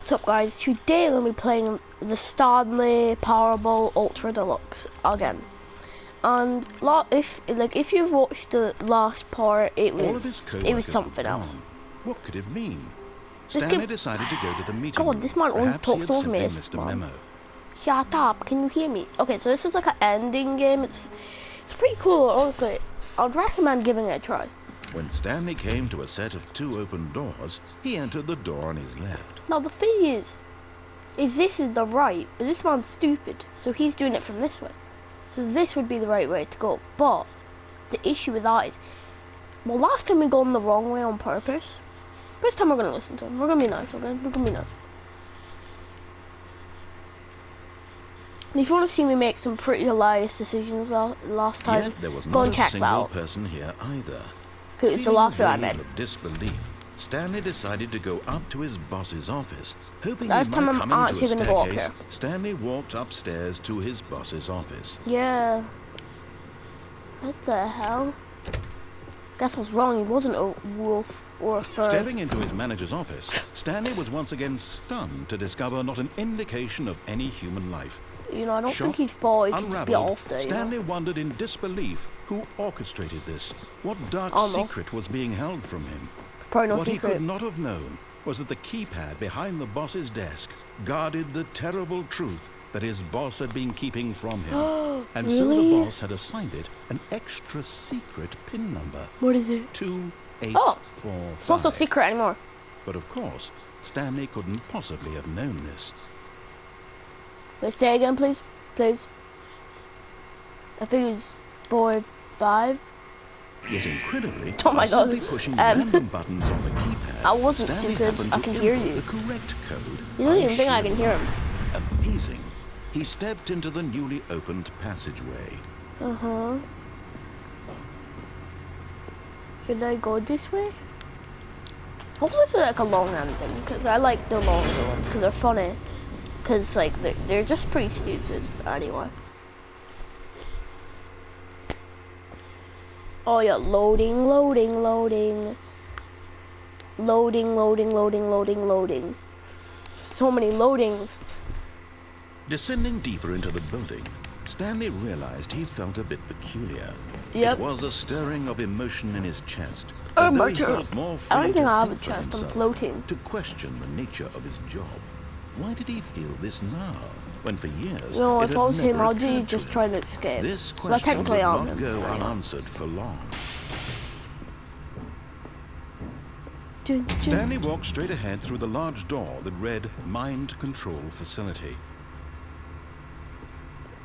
What's up, guys? Today I'm gonna be playing the Stanley Powerball Ultra Deluxe again. And if you've watched the last part, it was something else. What could it mean? This Stanley game- decided to go to the meeting God, room. this man always Perhaps he talks had over me. simply missed a memo. Shut up! Can you hear me? Okay, so this is like an ending game. It's pretty cool, honestly. I'd recommend giving it a try. When Stanley came to a set of 2 open doors, he entered the door on his left. Now the thing is this is the right, but this man's stupid, so he's doing it from this way. So this would be the right way to go. But the issue with that is, well, last time we gone the wrong way on purpose. This time we're gonna listen to him. We're gonna be nice, okay? We're gonna be nice. And if you want to see me make some pretty hilarious decisions last time, Yet there was go not and a check that single out. person here either. Cause it's the Feeling last a video I wave made. of disbelief, Stanley decided to go up to his boss's office. Hoping Last he time might I'm come into actually a gonna go up staircase, here. Stanley walked upstairs to his boss's office. Yeah. What the hell? Guess I was wrong. He wasn't a wolf or a fur. Stepping into his manager's office, Stanley was once again stunned to discover not an indication of any human life. You know, I don't think Shocked, he's boys. He'd just be unraveled, off there. You know? Stanley wondered in disbelief who orchestrated this. What dark Oh, no. secret was being held from him? Probably no What he secret. could not have known was that the keypad behind the boss's desk guarded the terrible truth that his boss had been keeping from him. And so the Really? boss had assigned it an extra secret PIN number. What is it? 2845. It's not so secret anymore. But of course, Stanley couldn't possibly have known this. Wait, say again, please. Please. I think it's 4-5. Yet incredibly, Oh my by simply God. pushing random buttons on the keypad, I wasn't Stanley stupid. happened I to can hear input you. the correct code. You don't by even think I can sheer hear him. luck. Amazing. He stepped into the newly opened passageway. Uh-huh. Should I go this way? Hopefully it's like a long ending, because I like the longer ones, because they're funny. Because, like, they're just pretty stupid, anyway. Oh yeah, loading, loading, loading. Loading, loading, loading, loading, loading. So many loadings. Descending deeper into the building, Stanley realized he felt a bit peculiar. Yep. It was a stirring of emotion in his chest. Oh, As though my he chest. felt more I don't free think to I have a think for chest, I'm himself, floating. to question the nature of his job. Why did he feel this now, when for years No, it if I had was never him, I'd occurred to just him? try to escape. This Well, question technically would I'm not him. go unanswered for long. Dun, dun. Stanley walked straight ahead through the large door that read Mind Control Facility.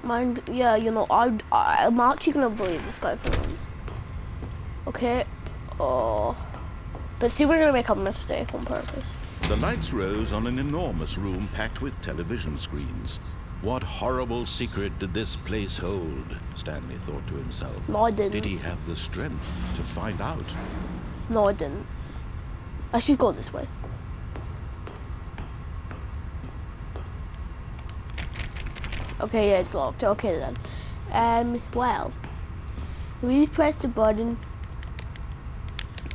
Mind, yeah, you know, I'm actually gonna believe this guy for once. Okay. Oh. But see, we're gonna make a mistake on purpose. The lights rose on an enormous room packed with television screens. What horrible secret did this place hold? Stanley thought to himself. No, I didn't. Did he have the strength to find out? No, I didn't. I should go this way. Okay, yeah, it's locked. Okay then. Well, we press the button.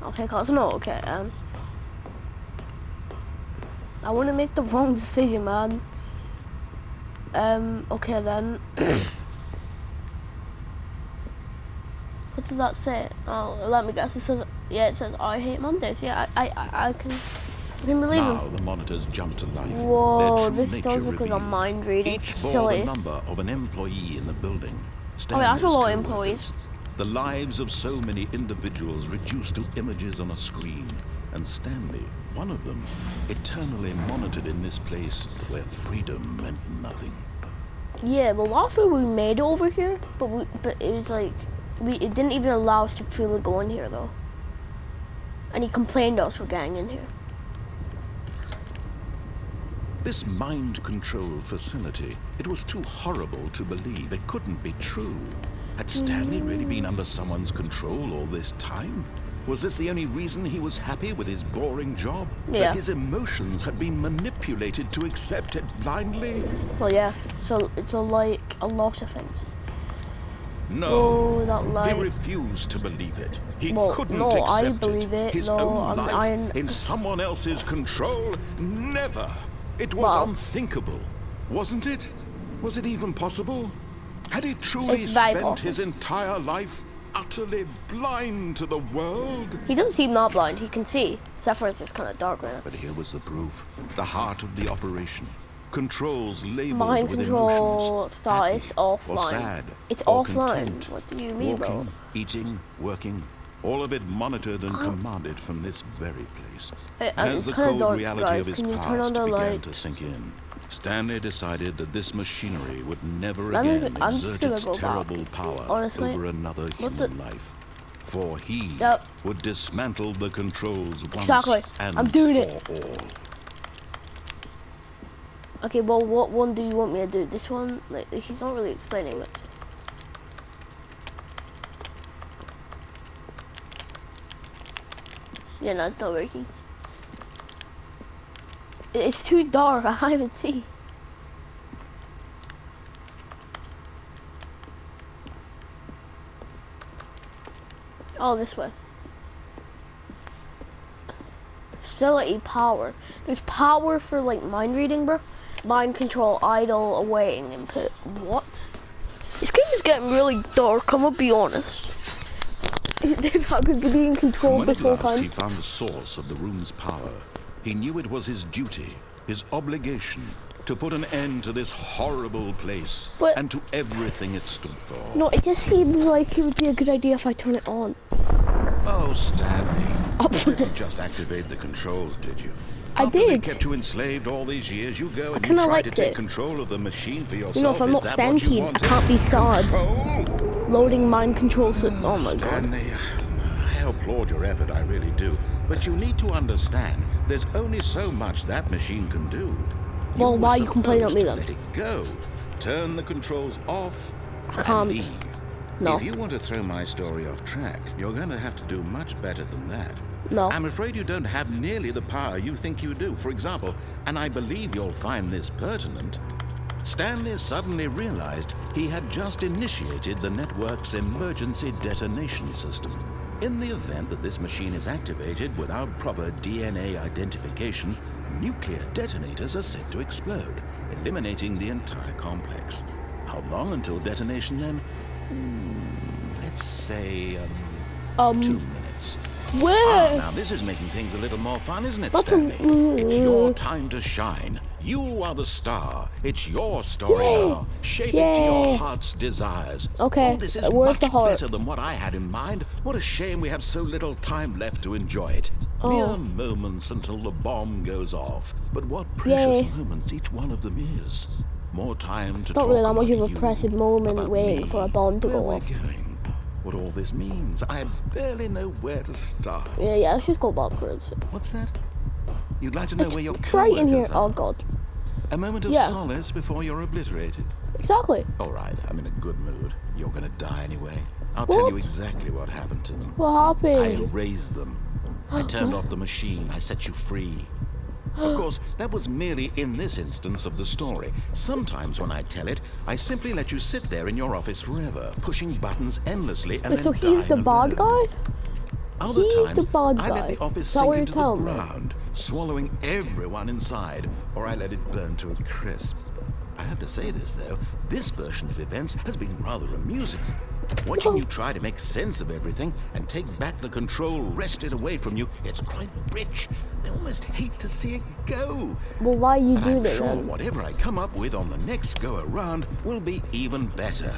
Okay, cause no. Okay. I want to make the wrong decision, man. Okay then. What does that say? Oh, let me guess. It says, yeah, it says I hate Mondays. Yeah, I can believe Now him. the monitors jumped to life. Whoa, Their true this nature does look like a revealed. mind reading Each bore the facility. number of an employee in the building. Oh, yeah, that's a Stanley's lot of co-workers. employees. The lives of so many individuals reduced to images on a screen. And Stanley, one of them, eternally monitored in this place where freedom meant nothing. Yeah, well, last week we made it over here, but it was like it didn't even allow us to freely go in here though. And he complained to us for getting in here. This mind control facility, it was too horrible to believe. It couldn't be true. Had Stanley really been under someone's control all this time? Was this the only reason he was happy with his boring job? Yeah. That his emotions had been manipulated to accept it blindly? Well, yeah. So it's like a lot of things. No. Oh, that light. He refused to believe it. He Well, couldn't no, accept I believe it. His No, own life I'm- in someone else's control? Never. It was Wow. unthinkable, wasn't it? Was it even possible? Had he truly It's very spent possible. his entire life utterly blind to the world? He doesn't seem not blind. He can see. Except for it's just kind of dark right now. But here was the proof. The heart of the operation. Controls labeled Mind with control emotions. status Happy offline. or sad. It's or offline. content. What do you mean, Walking, bro? eating, working. All of it monitored and commanded from this very place. As It's the kind of cold dark, reality guys. of his Can you turn on past the began light? to sink in, Stanley decided that this machinery would never I'm again just exert gonna its go back. terrible power Honestly, over another what the- human life. For he Yep. would dismantle the controls once Exactly. and I'm doing for it. all. Okay, well, what one do you want me to do? This one? Like, he's not really explaining much. Yeah, no, it's not working. It's too dark. I can't even see. Oh, this way. Facility power. There's power for like mind reading, bro. Mind control, idle, awaiting input. What? This game is getting really dark. I'm gonna be honest. I could be in control When this at whole last he time. found the source of the room's power, he knew it was his duty, his obligation, to put an end to this horrible place But- and to everything it stood for. No, it just seems like it would be a good idea if I turn it on. Oh, Stanley, you didn't just activate the controls, did you? I After they did. kept you enslaved all these years, you go and you kinda try to liked take it. control of the machine for yourself. You know, if I'm Is not that what you sentient, I wanted? can't be sad. Control? Loading mind control. Oh my god. Stanley, I applaud your effort, I really do. But you need to understand, there's only so much that machine can do. Well, were why are you complaining at supposed me to then? Let it go. Turn the controls off I and can't. leave. No. If you want to throw my story off track, you're going to have to do much better than that. No. I'm afraid you don't have nearly the power you think you do. For example, and I believe you'll find this pertinent, Stanley suddenly realized he had just initiated the network's emergency detonation system. In the event that this machine is activated without proper DNA identification, nuclear detonators are set to explode, eliminating the entire complex. How long until detonation then? Let's say, 2 minutes. Where? Now this is making things a little more fun, isn't it, That's Stanley? It's your time to shine. You are the star. It's your story Yay. now. Shape it to your Yay. heart's desires. Okay, Oh, this is where's much the heart? better than what I had in mind. What a shame we have so little time left to enjoy it. Mere moments until the bomb goes off. But what precious Yay. moments each one of them is. More time to Not talk really that about much of a you, precious moment about waiting me, for a bomb to where go we're off. going, what all this means. I barely know where to start. Yeah, let's just go backwards. What's that? You'd like to know where your It's right in here. co-workers Oh are? god. A moment of Yeah. solace before you're obliterated. Exactly. All right, I'm in a good mood. You're gonna die anyway. I'll tell you What? exactly what happened to them. What I happened? erased them. I turned off the machine. I set you free. Of course, that was merely in this instance of the story. Sometimes when I tell it, I simply let you sit there in your office forever, pushing buttons endlessly and Wait, so then he's the dying bad alone. guy? Other He's times, the bad I let guy. the office Is that sink what you're into the telling me? ground, swallowing everyone inside, or I let it burn to a crisp. I have to say this, though, this version of events has been rather amusing. Watching you try to make sense of everything and take back the control wrested away from you, it's quite rich. I almost hate to see it go. Well, why are you But doing I'm it sure then? whatever I come up with on the next go-around will be even better.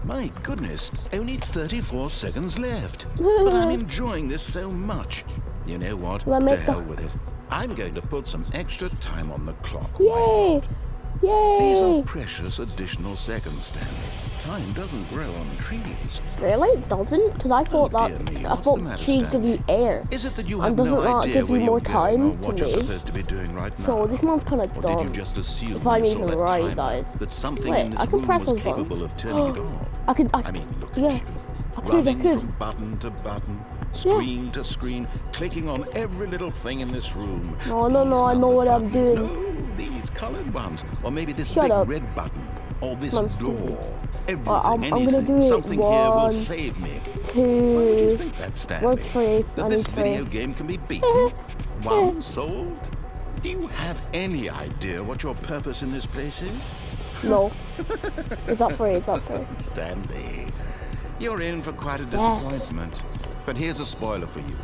My goodness, only 34 seconds left. But I'm enjoying this so much. You know what? Well, To make the- hell with it. I'm going to put some extra time on the clock. Yay! These Yay! are precious additional seconds, Stanley. Time doesn't grow on trees. Really? It doesn't? Because I thought Oh, that. dear me, I what's the thought matter, trees give you Stanley? air. Is it that you And have doesn't no that idea give you where more you're going time or to what you're me? supposed to be doing right now? So this one's kind of Or did you dumb. just assume If I'm when you saw even that right, timer guys. that something Wait, in I this can room press was on something. capable of turning it off? I mean, look yeah. at you. I could. Running from button to button, screen to screen, clicking on every little thing in this room. No, These I know number what I'm buttons. doing. No, these colored ones. Or maybe this Shut big up. red button. Or this I'm door. stupid. Everything, I'm gonna anything, do it. something here will 1, save me. Why would you 2. think that, Stanley? What's free? That I this need video free. game can be beaten? One solved? Do you have any idea what your purpose in this place is? No. Is that free? Is that free? Stanley, you're in for quite a disappointment. But here's a spoiler for you.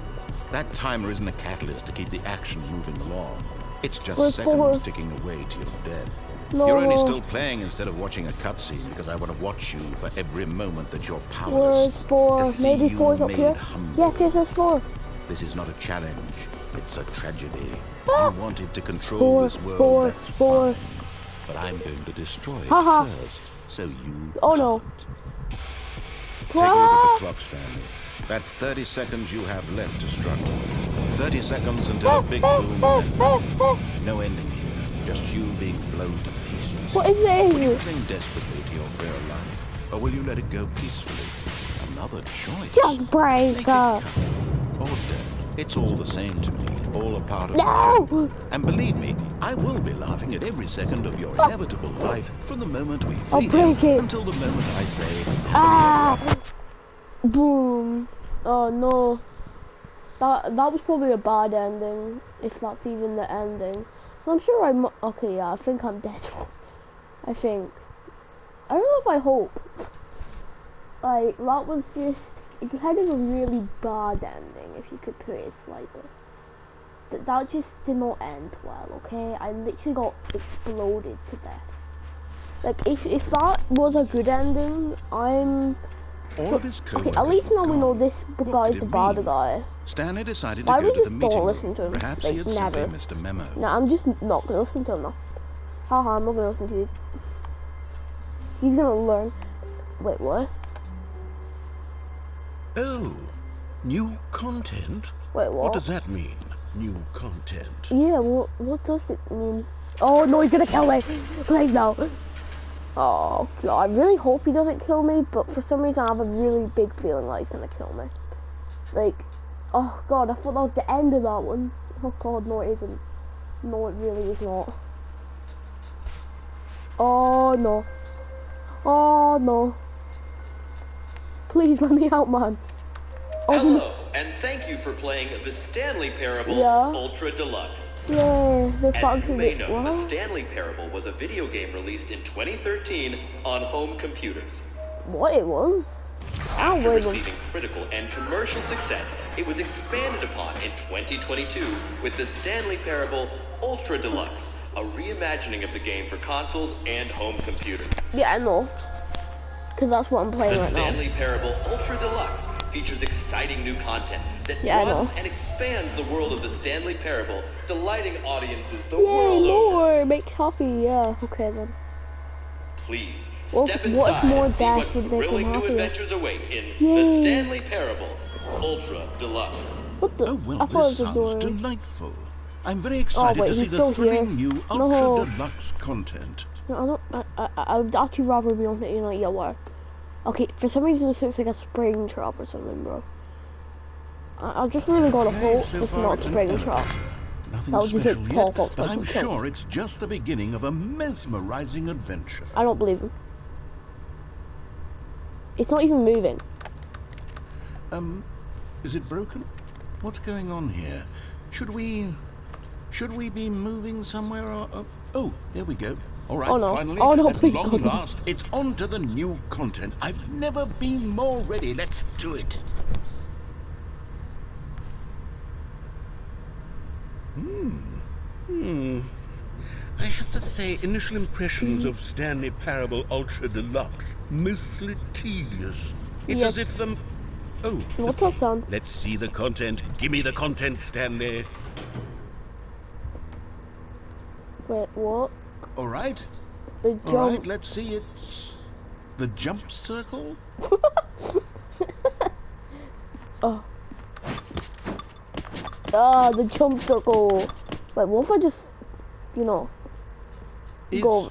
That timer isn't a catalyst to keep the action moving along. It's just seconds ticking away to your death. No. You're only still playing instead of watching a cutscene because I want to watch you for every moment that you're powerless. Where's 4? To see Maybe you 4's up made here. humble. Yes, there's 4. This is not a challenge. It's a tragedy. Ah. You wanted to control this world, that's fine. But I'm going to destroy it first, so you no. Take a look at the clock, Stanley. That's 30 seconds you have left to struggle. 30 seconds until a big boom and then nothing. No ending here. Just you being blown to pieces. What is this? Will you cling desperately to your fair life, or will you let it go peacefully? Another choice. Just break Make it up. count. Or don't. It's all the same to me. All a part of No! the journey. And believe me, I will be laughing at every second of your inevitable life from the moment we I'll flee break here it. until the moment I say, Ah! Boom. Oh no. That was probably a bad ending, if that's even the ending. I'm sure I'm... Okay, yeah, I think I'm dead. I think. I don't know if I hope. Like, that was just... It's kind of a really bad ending, if you could put it slightly. That just did not end well, okay? I literally got exploded to death. Like, if that was a good ending, I'm... all of his Okay, at least now we know this guy is the bad guy. Stanley decided Why to go we to the just meeting don't room. listen to him? Perhaps Like, he had simply never. missed a memo. No, I'm just not gonna listen to him now. Haha, I'm not gonna listen to you. He's gonna learn. Wait, what? Oh, new content? Wait, what? What does that mean, new content? Yeah, what does it mean? Oh no, he's gonna kill me! Please no! Oh god, I really hope he doesn't kill me, but for some reason I have a really big feeling like he's gonna kill me. Like, oh god, I thought that was the end of that one. Oh god, no it isn't. No, it really is not. Oh no. Oh no. Please let me out, man. Oh, Hello, and thank you for playing the Stanley Parable Ultra Deluxe. yeah, the As you may know, what? the Stanley Parable was a video game released in 2013 on home computers. What it was? After receiving critical and commercial success, it was expanded upon in 2022 with the Stanley Parable Ultra Deluxe, a reimagining of the game for consoles and home computers. Yeah, I know. Because that's what I'm playing right now. The Stanley Parable Ultra Deluxe features exciting new content that broadens and expands the world of the Stanley Parable, delighting audiences the world over. More makes happy, yeah. Okay then. Please, Well, step what inside more and see what death would make him thrilling new happier? adventures await in Yay. the Stanley Parable Ultra Deluxe. What the? Oh, well, I thought this it was sounds a door. delightful. I'm very excited wait, to see he's the still thrilling here. new No. Ultra Deluxe content. No, I would actually rather be on it, at work. Okay, for some reason this looks like a spring trap or something, bro. I just really gotta hope so it's far not a it's an spring elevator. trap. Nothing That was just special a yet, pop-up but like I'm we killed. sure it's just the beginning of a mesmerizing adventure. I don't believe him. It's not even moving. Is it broken? What's going on here? Should we be moving somewhere? Or, oh, here we go. All right, Oh, no. finally, Oh, no, at please long don't. last, it's on to the new content. I've never been more ready. Let's do it. I have to say, initial impressions of Stanley Parable Ultra Deluxe, mostly tedious. It's Yep. as if them... Oh, What's that sound? let's see the content. Give me the content, Stanley. Wait, what? All right. The All jump. right, let's see. It's the jump circle. The jump circle. Wait, what if I just, go?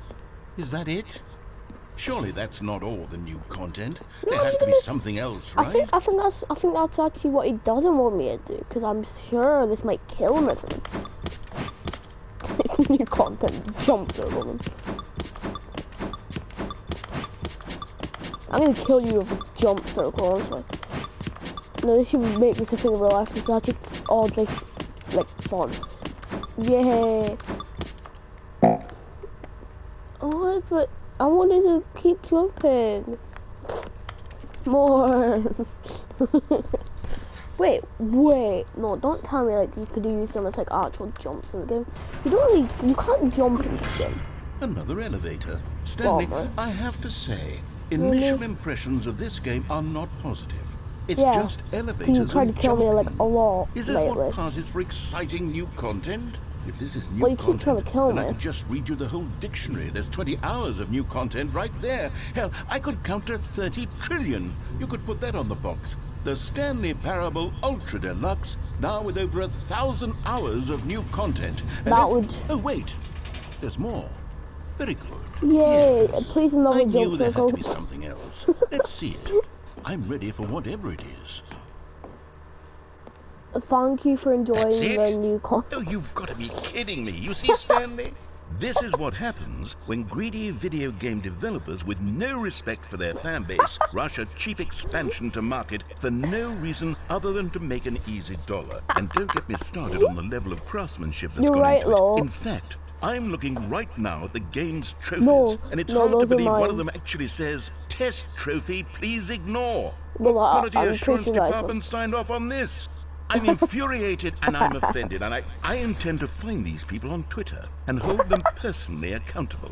Is that it? Surely that's not all the new content. There has to be something else, right? I think that's actually what he doesn't want me to do, because I'm sure this might kill me for him. It's new content, jump circle. I'm gonna kill you with a jump circle, honestly. No, this should make this a thing in real life. It's actually odd, like fun. Yeah. Oh, but I wanted to keep jumping. More. Wait. No, don't tell me like you could use so much like actual jumps in the game. You can't jump in this game. Another elevator. Stanley, I have to say, initial impressions of this game are not positive. It's just elevators. You tried to kill me like a lot. Is this lately. what passes for exciting new content? If this is new Well, you keep trying content, to kill then me. I could just read you the whole dictionary. There's 20 hours of new content right there. Hell, I could count to 30 trillion. You could put that on the box. The Stanley Parable Ultra Deluxe, now with over 1,000 hours of new content. And That would... Oh, wait. There's more. Very good. Yay! Yes. Please another I jump knew there circle. had to be something else. Let's see it. I'm ready for whatever it is. Thank you for enjoying the new content. Oh, you've got to be kidding me. You see, Stanley? This is what happens when greedy video game developers with no respect for their fan base rush a cheap expansion to market for no reason other than to make an easy dollar. And don't get me started on the level of craftsmanship that's You're gone right, into Lo. it. In fact, I'm looking right now at the game's trophies, and it's hard to believe one of them actually says, "Test trophy, please ignore." Well, What quality I'm assurance pretty right. department signed off on this? I'm infuriated and I'm offended, and I intend to find these people on Twitter and hold them personally accountable.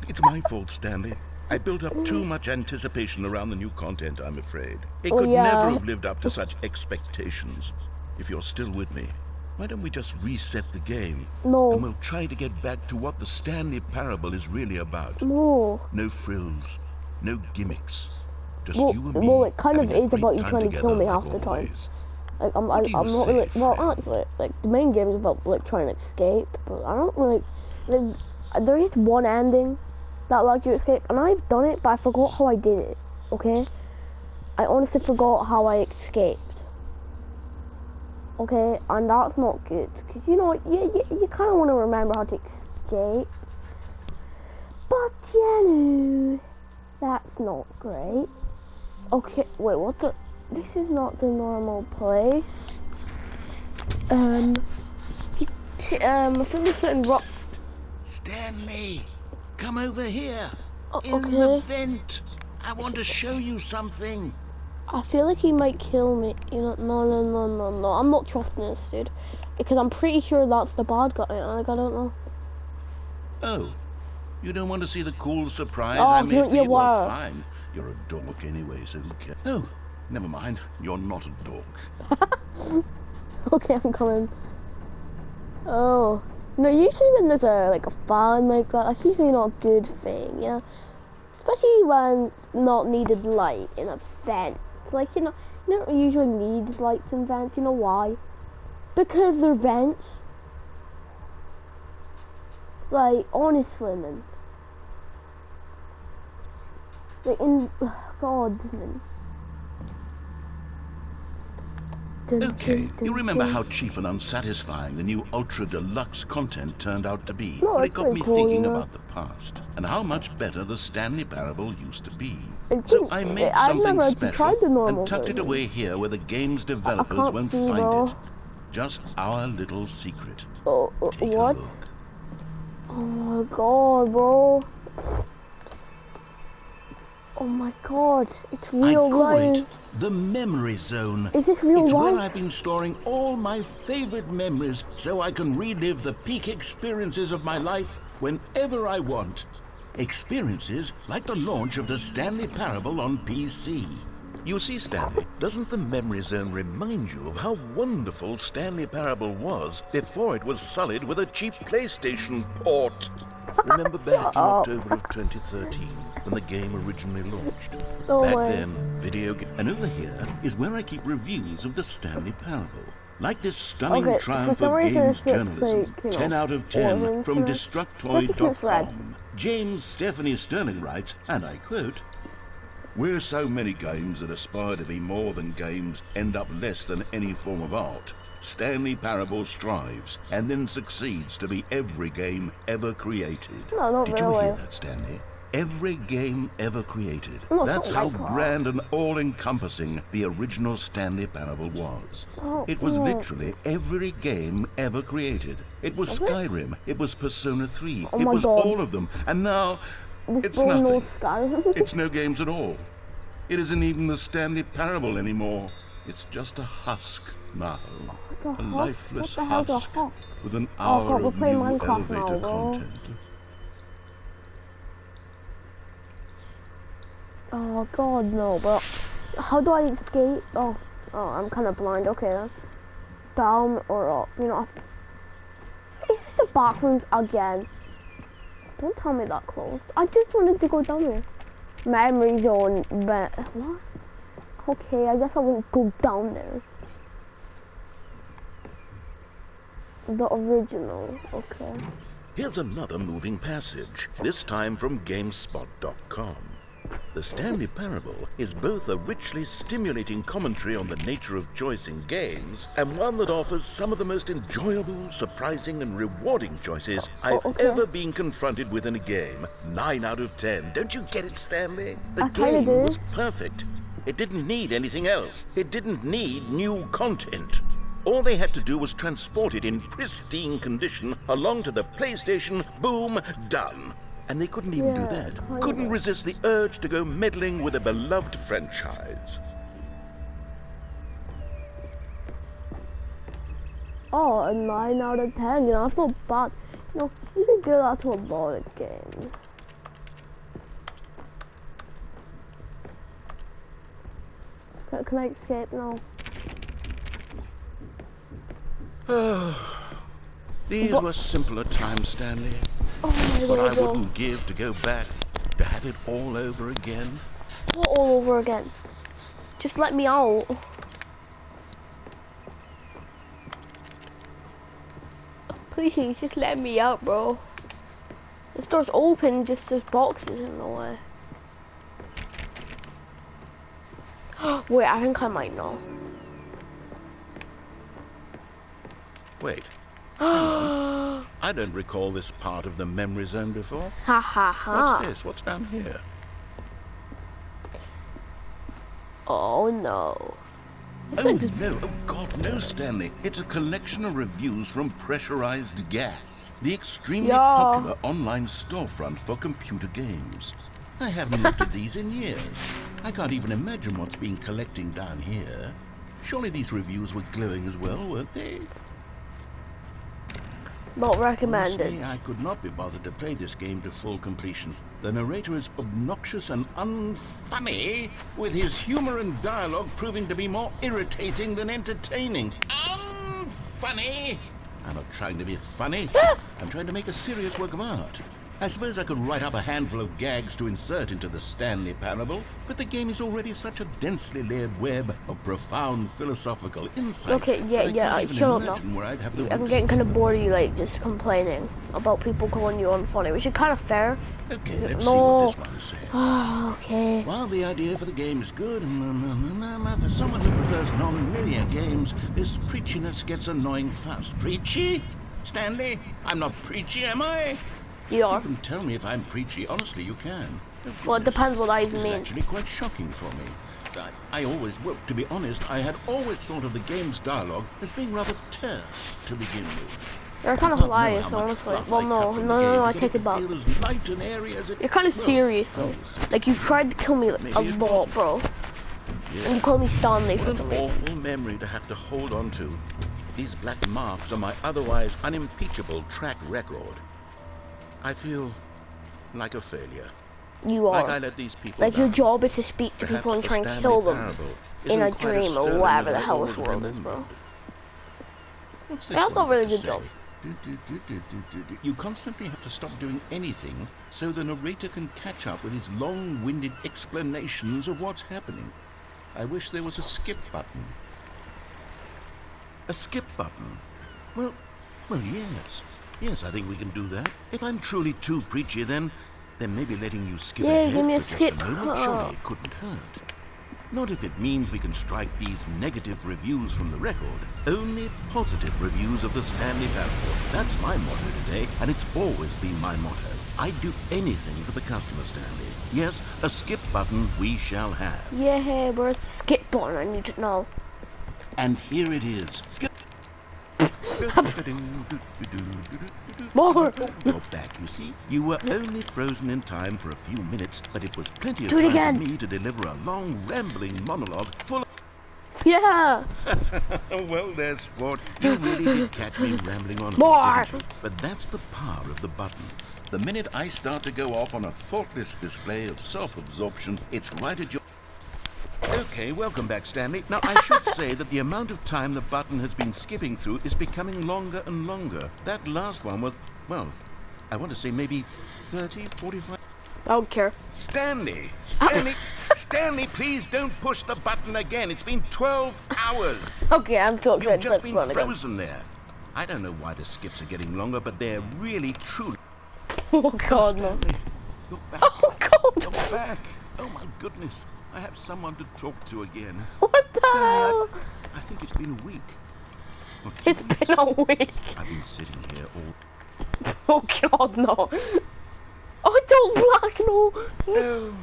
It's my fault, Stanley. I built up too much anticipation around the new content, I'm afraid. It could never have lived up to such expectations. If you're still with me, why don't we just reset the game? No. And we'll try to get back to what the Stanley Parable is really about. No. No frills, no gimmicks. Just Well, you and me. well, it kind of having a is great about you time trying to kill together me like half the time. always. Like, I'm What do you not say, really, well, friend? actually, like, the main game is about, like, trying to escape, but I don't really, there is one ending that allows you to escape, and I've done it, but I forgot how I did it, okay? I honestly forgot how I escaped. Okay, and that's not good, because, you know, you kind of want to remember how to escape, but, you know, that's not great. Okay, wait, what the... This is not the normal place. I think there's certain rock... Stanley, come over here. In okay. the vent. I want to show you something. I feel like he might kill me. You know, no. I'm not trusting this, dude. Because I'm pretty sure that's the bad guy. Like, I don't know. Oh, you don't want to see the cool surprise Oh, I made for you you? Well, were. fine. You're a dork anyway, so who cares? Oh, never mind. You're not a dork. Okay, I'm coming. Oh. No, usually when there's a fan like that, that's usually not a good thing, you know? Especially when it's not needed light in a vent. Like, you don't usually need lights in vents, you know why? Because they're vents. Like, honestly, man. Like, God, man. Okay, you remember how cheap and unsatisfying the new Ultra Deluxe content turned out to be? No, Well, it it's got me pretty cool, thinking you know. about the past and how much better the Stanley Parable used to be. It So didn't- I made I've something never actually special tried the normal and tucked it version. away here where the game's developers can't won't see, find bro. it. Just our little secret. Oh, Take what? a look. Oh my god, bro. Oh my god, it's I real call life. it the memory zone. Is this real It's where life? I've been storing all my favorite memories so I can relive the peak experiences of my life whenever I want. Experiences like the launch of the Stanley Parable on PC. You see, Stanley, doesn't the memory zone remind you of how wonderful Stanley Parable was before it was sullied with a cheap PlayStation port? Remember back in October of 2013 when the game originally launched? Oh Back my. then, and over here is where I keep reviews of the Stanley Parable. Like this stunning Okay, triumph for some of reason games it looks journalism, like, you know, 10 out of 10 orange from or- Destructoid.com. James Stephanie Sterling writes, and I quote, "Where so many games that aspire to be more than games end up less than any form of art, Stanley Parable strives and then succeeds to be every game ever created." No, not Did you really. hear that, Stanley? every game ever created. Oh, That's don't how like that. grand and all-encompassing the original Stanley Parable was. Oh, It was oh. literally every game ever created. It was Skyrim, it was Persona 3, Oh it my was God. all of them, and now it's Before no nothing. Skyrim. It's no games at all. It isn't even the Stanley Parable anymore. It's just a husk now. a A husk? lifeless What the hell's a husk husk? with an Oh, hour God, we're of playing new Minecraft now, elevator bro. content. Oh God, no, bro. How do I escape? Oh, I'm kind of blind. Okay then. Down or up? You know. Is this the bathrooms again? Don't tell me that closed. I just wanted to go down here. Memory zone. What? Okay, I guess I won't go down there. The original. Okay. Here's another moving passage, this time from GameSpot.com. The Stanley Parable is both a richly stimulating commentary on the nature of choice in games and one that offers some of the most enjoyable, surprising, and rewarding choices I've okay. ever been confronted with in a game. 9 out of 10. Don't you get it, Stanley? The I kinda game do. was perfect. It didn't need anything else. It didn't need new content. All they had to do was transport it in pristine condition along to the PlayStation. Boom, done. And they couldn't even do Yeah, that. kinda. Couldn't resist the urge to go meddling with a beloved franchise. Oh, a 9 out of 10. You know, that's not bad. You know, you can do that to a lot of games. Can I escape now? These were simpler times, Stanley. Oh my What I God, wouldn't give to go back, to have it all over again. What all over again? Just let me out. Please, just let me out, bro. This door's open, just there's boxes in the way. Wait, I think I might know. Wait, hang on. I don't recall this part of the memory zone before. Ha ha ha. What's this? What's down here? Oh no. It's Oh like no, oh God, no, Stanley. It's a collection of reviews from Pressurized Gas, the extremely Yeah. popular online storefront for computer games. I haven't looked at these in years. I can't even imagine what's been collecting down here. Surely these reviews were glowing as well, weren't they? not recommended. Honestly, I could not be bothered to play this game to full completion. The narrator is obnoxious and unfunny, with his humor and dialogue proving to be more irritating than entertaining. Unfunny! I'm not trying to be funny. I'm trying to make a serious work of art. I suppose I could write up a handful of gags to insert into the Stanley Parable, but the game is already such a densely layered web of profound philosophical insights. Okay, yeah, that I yeah, can't even shut up now. imagine where I'd have the I'm room to getting kind of start. bored of you, like, just complaining about people calling you unfunny, which is kind of fair. Okay, let's No. see what this one says. Oh, okay. While the idea for the game is good, for someone who prefers non-linear games, this preachiness gets annoying fast. Preachy? Stanley? I'm not preachy, am I? You You are. can tell me if I'm preachy. Honestly, you can. Oh, Well, it goodness. depends what that even This is means. actually quite shocking for me. To be honest, I had always thought of the game's dialogue as being rather terse to begin with. You're kind of Can't know hilarious, how much honestly. fluff Well, I no, cut from no, the no, game no, I to take get it back. to feel as light and airy as it- You're kind of well, serious, though. Like, you tried to kill me like, Maybe a it lot, wasn't. bro. Yeah. And you called me Stanley What for an some reason. awful memory to have to hold on to. These black marks on my otherwise unimpeachable track record. I feel like a failure. You Like I are. let these people Like, your down. job is to speak to Perhaps people and the try and Stanley kill them Parable in isn't a quite as dream or sterling whatever as the I hell always this world is, bro. remembered. What's this Yeah, that's one not really got to good job. say? You constantly have to stop doing anything so the narrator can catch up with his long-winded explanations of what's happening. I wish there was a skip button. A skip button? Well, yes. Yes, I think we can do that. If I'm truly too preachy, then maybe letting you skip Yeah, ahead give me a for skip. just a moment, surely it couldn't hurt. Not if it means we can strike these negative reviews from the record. Only positive reviews of the Stanley Parable. That's my motto today, and it's always been my motto. I'd do anything for the customer, Stanley. Yes, a skip button we shall have. Yeah, where's the skip button? I need to know. And here it is. More. You're back, you see. You were only frozen in time for a few minutes, but it was plenty of Do it time again. for me to deliver a long, rambling monologue full of... Yeah. Well there, sport. You really did catch me rambling on, More. didn't you? But that's the power of the button. The minute I start to go off on a thoughtless display of self-absorption, it's right at your... Okay, welcome back, Stanley. Now, I should say that the amount of time the button has been skipping through is becoming longer and longer. That last one was, well, I want to say maybe 30, 45... I don't care. Stanley, please don't push the button again. It's been 12 hours. Okay, I'm too You've upset. just Press been button again. frozen there. I don't know why the skips are getting longer, but they're really, truly... Oh God, no. Stanley, you're back. Oh God. You're back. Oh my goodness. I have someone to talk to again. What the Stanley, hell? I think it's been a week. Or 2 It's weeks. been a week. I've been sitting here all... Oh God, no. Oh, don't black, no. Oh,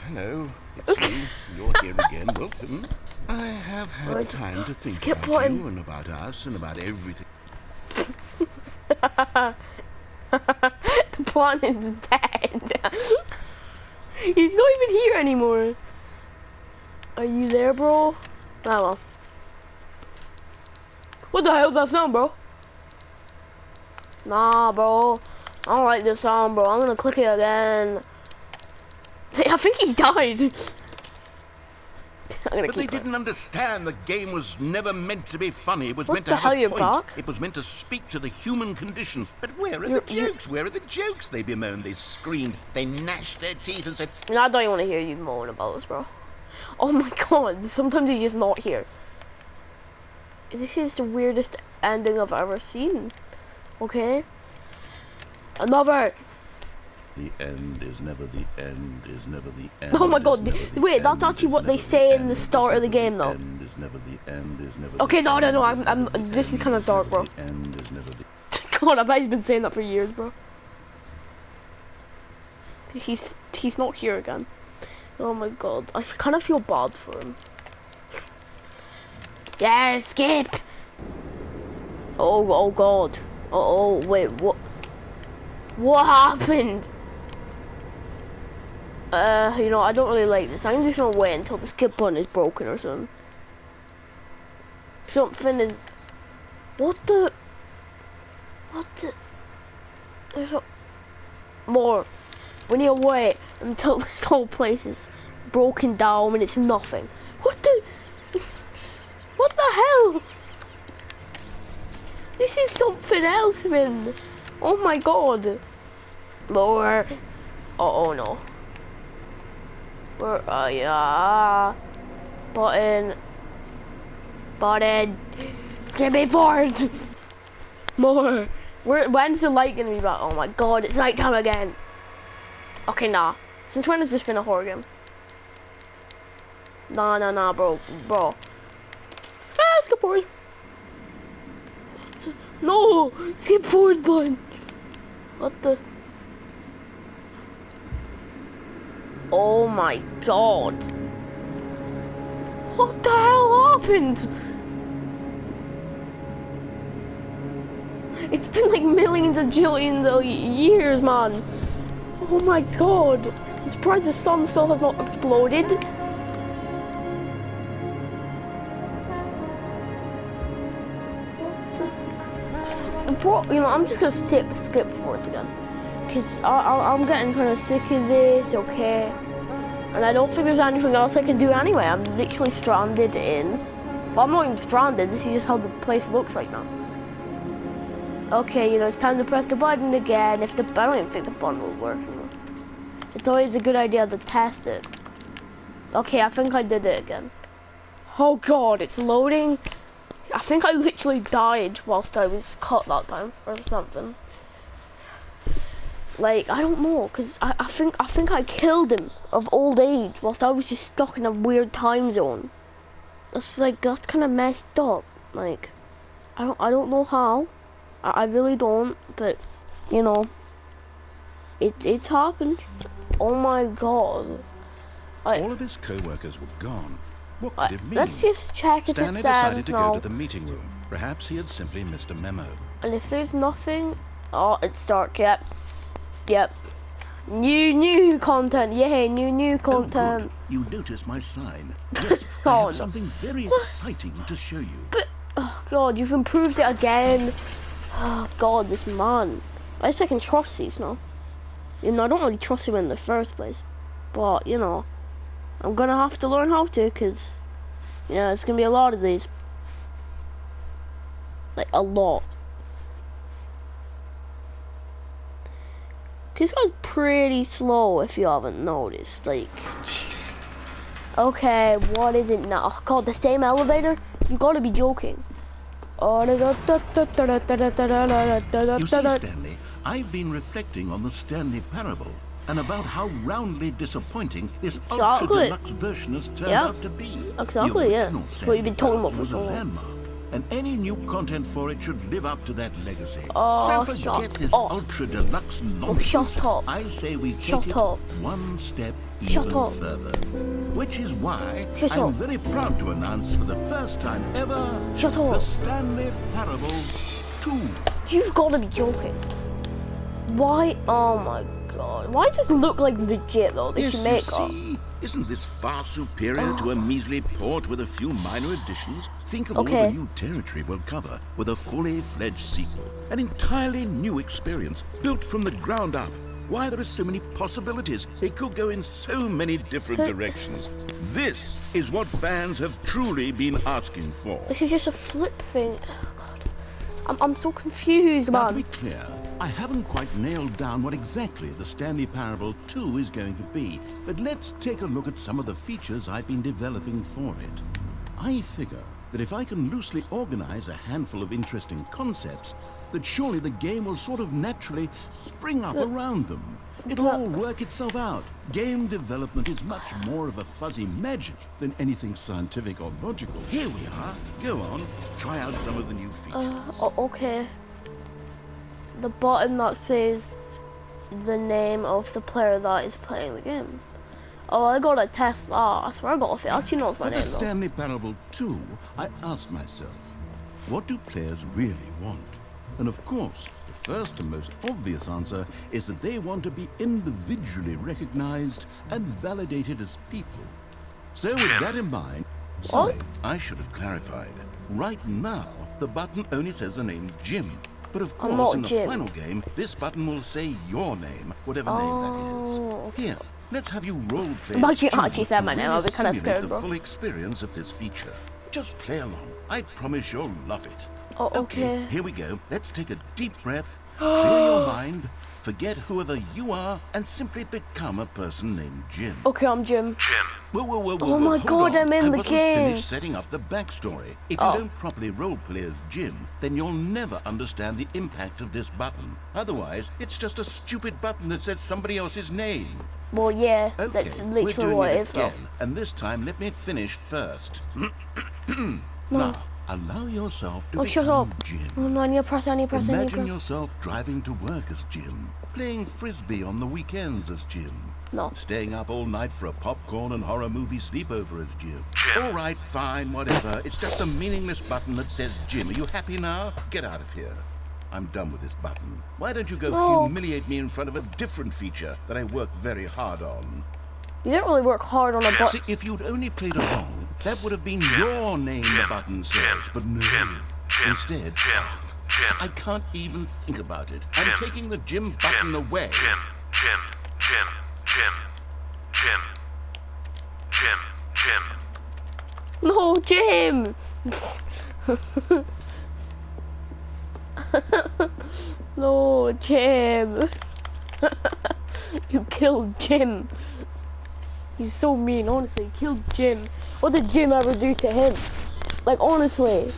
hello. It's you. You're here again. Welcome. I have had Right. time to think Skip about button. you and about us and about everything. The plan is dead. He's not even here anymore. Are you there, bro? Oh well. What the hell's that sound, bro? Nah, bro. I don't like this sound, bro. I'm gonna click it again. I think he died. I'm gonna But they keep it. didn't understand the game was never meant to be funny. It was What meant the to hell, have a you're point. back? It was meant to speak to the human condition. But where are the You're- jokes? Where are the jokes? They bemoaned, they screamed, they gnashed their teeth and said, And I don't even want to hear you moan about this, bro. Oh my God, sometimes he's just not here. This is the weirdest ending I've ever seen. Okay? Another. the end is never the end, is never the end. Oh my is God, never the wait, that's end, actually is what they never say in end, the is start of the never game, though. End is never the end, is never Okay, the no, end, no, is never the this is end, kind of dark, bro. The end is never the... God, I bet he's been saying that for years, bro. He's not here again. Oh my God, I kind of feel bad for him. Yeah, skip. Oh God. Oh, wait, what? What happened? You know, I don't really like this. I'm just gonna wait until the skip button is broken or something. Something is... What the... There's a... More. We need to wait until this whole place is broken down and it's nothing. What the... What the hell? This is something else, man. Oh my God. More. Oh no. Where are ya? Button. Give me forward. More. When's the light gonna be back? Oh my God, it's nighttime again. Okay, nah. Since when has this been a horror game? Nah, bro. Ah, skip forward. No! Skip forward button. What the? Oh my God. What the hell happened? It's been like millions and jillions of years, man. Oh my God. I'm surprised the sun still has not exploded. Bro, you know, I'm just gonna skip forward again. Because I'm getting kind of sick of this, okay? And I don't think there's anything else I can do anyway. I'm literally stranded in... Well, I'm not even stranded, this is just how the place looks like now. Okay, you know, it's time to press the button again. I don't even think the button will work. You know. It's always a good idea to test it. Okay, I think I did it again. Oh God, it's loading. I think I literally died whilst I was cut that time, or something. Like, I don't know, because I think I killed him of old age whilst I was just stuck in a weird time zone. That's like, that's kind of messed up. Like, I don't know how. I really don't, but, you know, it's happened. Oh my god. All of his co-workers were gone. What could it mean? Let's just check if Stanley it's there. decided to go to the meeting room. Perhaps he had simply missed a memo. And if there's nothing, oh, it's dark. Yep. New content. Yay, new content. Oh, good. You noticed my sign. Yes, I Oh, have no. something very exciting to show you. But oh god, you've improved it again. Oh god, this man. At least I can trust these now. You know, I don't really trust him in the first place, but you know, I'm gonna have to learn how to, cause yeah, it's gonna be a lot of these. Like a lot. This guy's pretty slow if you haven't noticed. Like, jeez. Okay, what is it now? Oh god, the same elevator? You gotta be joking. You see, Stanley, I've been reflecting on the Stanley parable and about how roundly disappointing this ultra deluxe version has turned out to be. Exactly, yeah. That's what you've been talking about for was a so long. landmark, and any new content for it should live up to that legacy. Oh, so shut forget this up. ultra deluxe nonsense. Shut up. I say we take Shut it up. one step Shut even up. further. Which is why Shut I'm up. very proud to announce for the first time ever Shut the up. Stanley Parable 2. You've gotta be joking. Why? Oh my god. Why does it look like legit though? They Yes, should you make up. see, isn't this far superior to a measly port with a few minor additions? Think of all Okay. the new territory we'll cover with a fully fledged sequel. An entirely new experience, built from the ground up. Why, there are so many possibilities. It could go in so many different directions. This is what fans have truly been asking for. This is just a flip thing. Oh god. I'm so confused, Now, to be man. clear, I haven't quite nailed down what exactly the Stanley Parable 2 is going to be, but let's take a look at some of the features I've been developing for it. I figure that if I can loosely organize a handful of interesting concepts, that surely the game will sort of naturally spring up around them. It'll all work itself out. Game development is much more of a fuzzy magic than anything scientific or logical. Here we are. Go on, try out some of the new features. Okay. The button that says the name of the player that is playing the game. Oh, I gotta test that. I swear I got off it. Actually, knows my For the name though. Stanley Parable 2, I asked myself, what do players really want? And of course, the first and most obvious answer is that they want to be individually recognized and validated as people. So with that in mind, sorry, I should have clarified. Right now, the button only says the name Jim. But of I'm course, not in the Jim. final game, this button will say your name, whatever name that is. okay. Here, let's have you role play. Imagine as Jim actually said to my name, really I'll be kinda simulate scared, the bro. full experience of this feature. Just play along. I promise you'll love it. Oh, okay. Here we go. Let's take a deep breath, clear your mind, forget whoever you are, and simply become a person named Jim. Okay, I'm Jim. Whoa, Oh my hold God, on. I'm in I the wasn't game. finished setting up the backstory. If you don't properly roleplay as Jim, then you'll never understand the impact of this button. Otherwise, it's just a stupid button that says somebody else's name. Well, yeah, Okay, that's we're literally doing what it it is though. again, and this time let me finish first. Now, allow yourself to Oh, shut become up. Jim. Oh no, I need to press, Imagine yourself driving to work as Jim, playing frisbee on the weekends as Jim. No. Staying up all night for a popcorn and horror movie sleepover as Jim. All right, fine, whatever. It's just a meaningless button that says Jim. Are you happy now? Get out of here. I'm done with this button. Why don't you go No. humiliate me in front of a different feature that I worked very hard on? You didn't really work hard on a button. See, if you'd only played along, that would have been your name the button says, but no. Instead, I can't even think about it. I'm taking the Jim button away. No, Jim! No, Jim! You killed Jim! He's so mean, honestly. He killed Jim. What did Jim ever do to him? Like, honestly.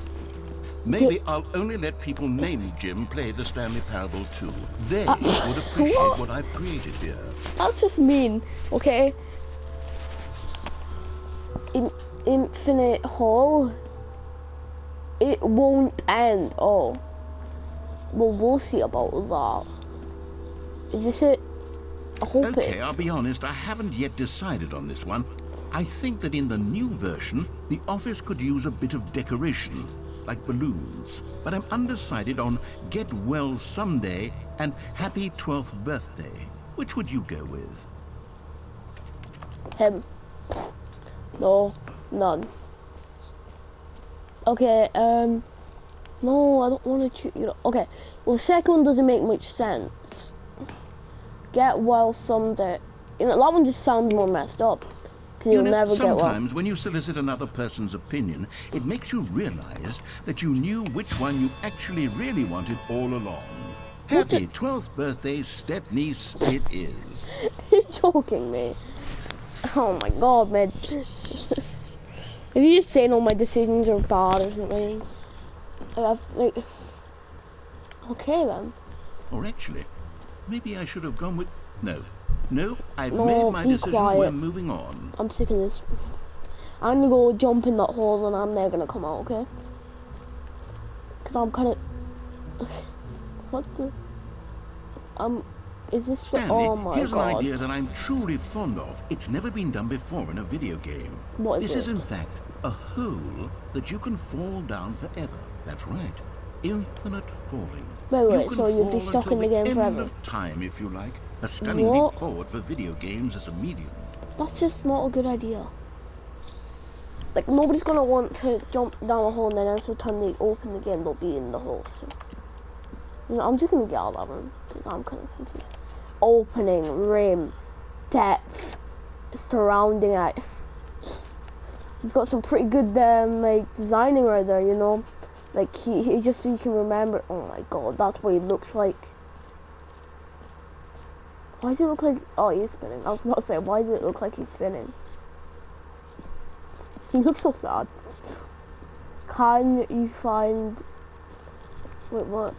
Maybe I'll only let people named Jim play the Stanley Parable 2. They would appreciate what I've created here. That's just mean, okay? In Infinite Hall, it won't end. Oh, well, we'll see about that. Is this it? I hope it Okay, is. I'll be honest, I haven't yet decided on this one. I think that in the new version, the office could use a bit of decoration, like balloons. But I'm undecided on Get Well Someday and Happy 12th Birthday. Which would you go with? Him. No, none. Okay, no, I don't want to choose, you know. Okay, well, the second one doesn't make much sense. Get Well Someday. You know, that one just sounds more messed up. Because you'll never get well. Sometimes when you solicit another person's opinion, it makes you realize that you knew which one you actually really wanted all along. Happy 12th birthday, Stepney's it is. You're joking me. Oh my god, man. If you just saying all my decisions are bad or something. Like, okay then. Or actually, maybe I should have gone with... No, I've No, made my be decision. quiet. We're moving on. I'm sick of this. I'm gonna go jump in that hole and I'm never gonna come out, okay? Because I'm kind of... What the... Is this Stanley, the... Oh my here's god. an idea that I'm truly fond of. It's never been done before in a video game. What is This it? is in fact a hole that you can fall down forever. That's right. Infinite falling. Wait, You can so you'll be fall stuck in until the game end forever? of time, if you like. A stunning What? leap forward for video games as a medium. That's just not a good idea. Like, nobody's gonna want to jump down a hole and then every time they open the game, they'll be in the hole, so... You know, I'm just gonna get out of that room, because I'm kind of confused. Opening, rim, depth, surrounding it. He's got some pretty good, like, designing right there, you know? Like, he just so you can remember... Oh my god, that's what he looks like. Why does it look like... Oh, he's spinning. I was about to say, why does it look like he's spinning? He looks so sad. Can you find... Wait, what?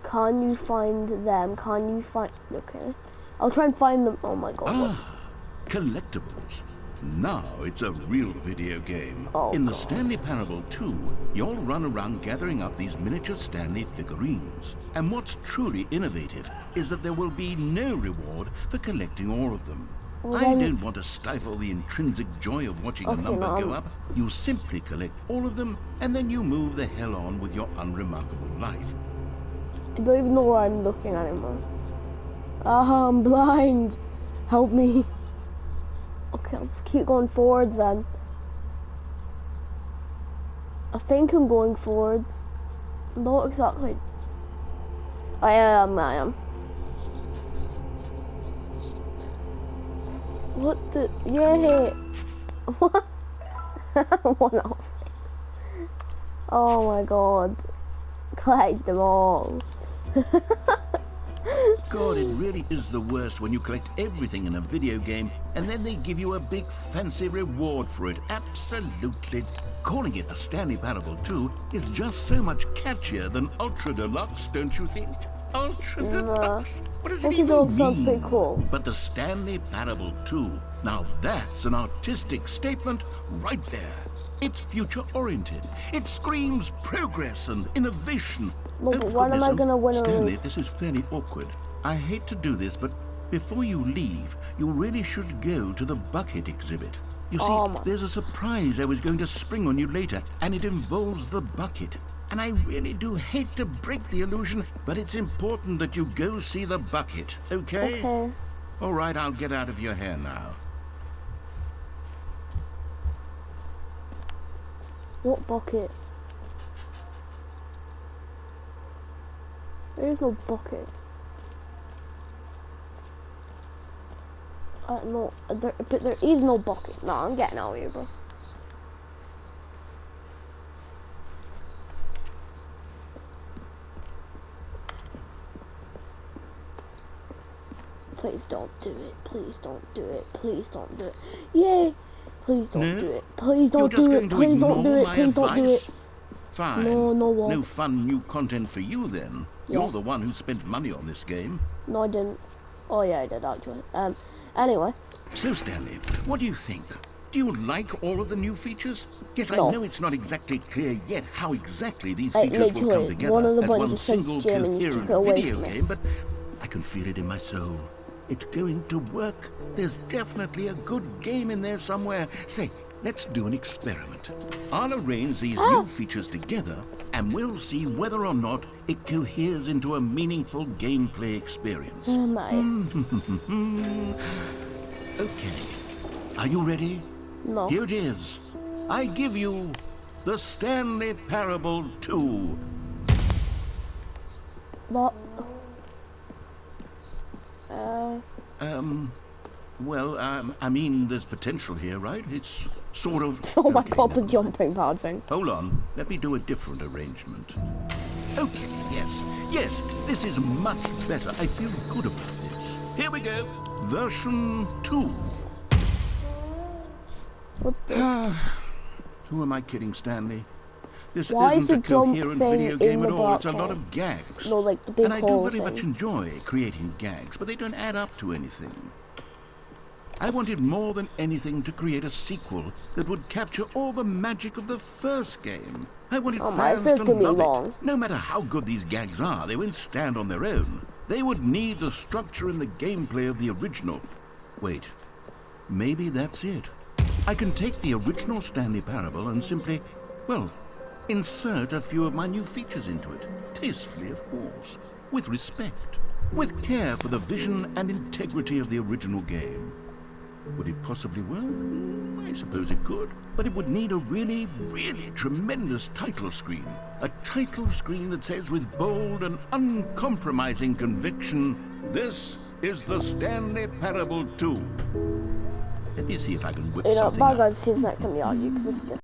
Can you find them? Can you find... Okay. I'll try and find them. Oh my god. What? Collectibles. Now it's a real video game. Oh, In the God. Stanley Parable 2, you'll run around gathering up these miniature Stanley figurines. And what's truly innovative is that there will be no reward for collecting all of them. Well, I then- don't want to stifle the intrinsic joy of watching a Okay, number no, go I'm- up. You simply collect all of them, and then you move the hell on with your unremarkable life. I don't even know where I'm looking at anymore. I'm blind. Help me. Okay, I'll just keep going forwards then. I think I'm going forwards. Not exactly. I am. What the? Yay! What? 106. Oh my god. Collect them all. God, it really is the worst when you collect everything in a video game and then they give you a big fancy reward for it. Absolutely. Calling it the Stanley Parable 2 is just so much catchier than Ultra Deluxe, don't you think? Ultra Deluxe? What does it Ultra even Deluxe mean? sounds pretty cool. But the Stanley Parable 2, now that's an artistic statement right there. It's future-oriented. It screams progress and innovation. No, Oh, but when am I goodness, gonna win a Stanley, race? this is fairly awkward. I hate to do this, but before you leave, you really should go to the bucket exhibit. You see, Oh, my- there's a surprise I was going to spring on you later, and it involves the bucket. And I really do hate to break the illusion, but it's important that you go see the bucket, okay? Okay. All right, I'll get out of your hair now. What bucket? There is no bucket. No, but there is no bucket. No, I'm getting out of here, bro. Please don't do it. Please don't do it. Please don't do it. Yay! Please don't No? do it. Please You're don't just do going it. to Please don't do ignore it. my Please don't do it. advice? Fine. No what? No fun new content for you then. Yeah. You're the one who spent money on this game. No, I didn't. Oh yeah, I did actually. Anyway. So Stanley, what do you think? Do you like all of the new features? Yes, No. I know it's not exactly clear yet how exactly these Like, features will come literally, together one of the as buttons one just says single Jim and you coherent took it away video from me. game, but I can feel it in my soul. It's going to work. There's definitely a good game in there somewhere. Say, let's do an experiment. I'll arrange these new features together, and we'll see whether or not it coheres into a meaningful gameplay experience. Oh my. Okay. Are you ready? No. Here it is. I give you the Stanley Parable 2. What? Well, I mean, there's potential here, right? It's sort of... Oh my Okay, god, the never mind. jumping pad thing. Hold on. Let me do a different arrangement. Okay, yes, this is much better. I feel good about this. Here we go. Version 2. What the? Who am I kidding, Stanley? This Why is isn't a the jump coherent thing video in game the at all. It's a black lot hole? of gags. No, like the big and I do hole very thing. much enjoy creating gags, but they don't add up to anything. I wanted more than anything to create a sequel that would capture all the magic of the first game. I wanted Oh my, fans this is to gonna be love long. it. No matter how good these gags are, they won't stand on their own. They would need the structure and the gameplay of the original. Wait, maybe that's it. I can take the original Stanley Parable and simply, well, insert a few of my new features into it. Tastefully, of course. With respect. With care for the vision and integrity of the original game. Would it possibly work? I suppose it could. But it would need a really, really tremendous title screen. A title screen that says with bold and uncompromising conviction, "This is the Stanley Parable 2. Let me see if I can whip You know, something bye up. guys, see you next time you argue, because this is just